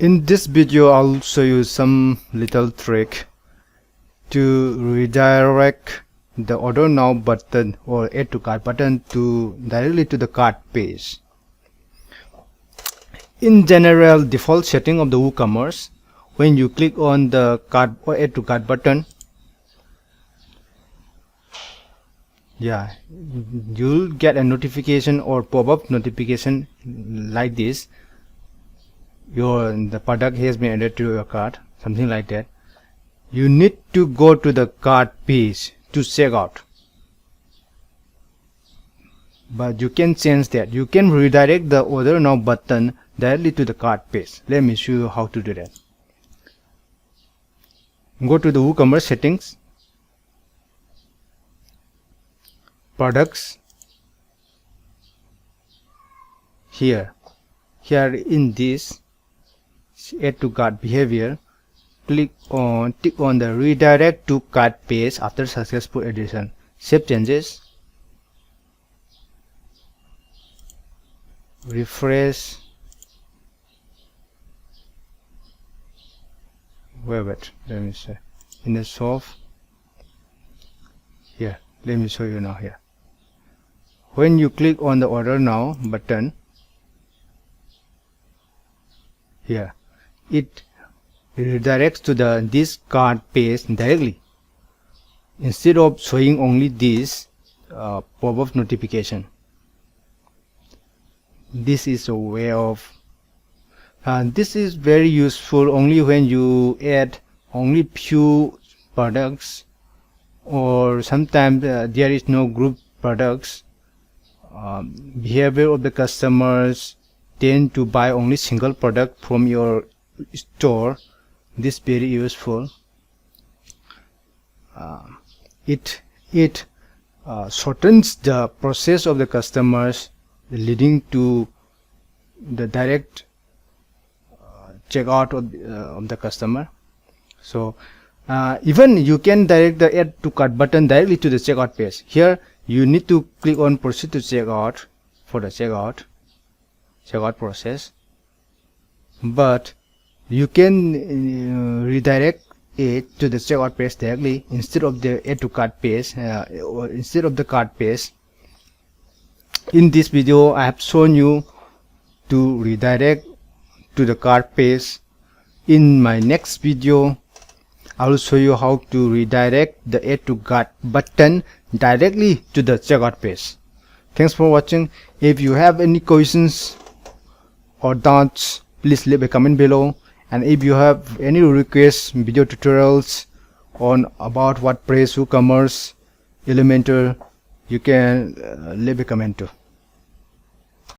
In this video, I'll show you some little trick to redirect the order now button or add to cart button to directly to the cart page. In general default setting of the WooCommerce, when you click on the cart or add to cart button, you'll get a notification or pop-up notification like this. The product has been added to your cart, something like that. You need to go to the cart page to check out, but you can change that. You can redirect the order now button directly to the cart page. Let me show you how to do that. Go to the WooCommerce settings, products. Here in this add to cart behavior, tick on the redirect to cart page after successful addition. Save changes, refresh. Wait, let me say in the shop. Here, let me show you now. Here, when you click on the order now button, here it redirects to this cart page directly, instead of showing only this pop-up notification. This is a way of this is very useful only when you add only few products, or sometimes there is no group products. Behavior of the customers tend to buy only single product from your store. This is very useful. It shortens the process of the customers, leading to the direct checkout of the customer. So even you can direct the add to cart button directly to the checkout page. Here you need to click on proceed to checkout for the checkout process, but you can redirect it to the checkout page directly instead of the add to cart page, or instead of the cart page. In this video, I have shown you to redirect to the cart page. In my next video, I will show you how to redirect the add to cart button directly to the checkout page. Thanks for watching. If you have any questions or doubts, please leave a comment below. And if you have any requests, video tutorials on about WordPress, WooCommerce, Elementor, you can leave a comment too.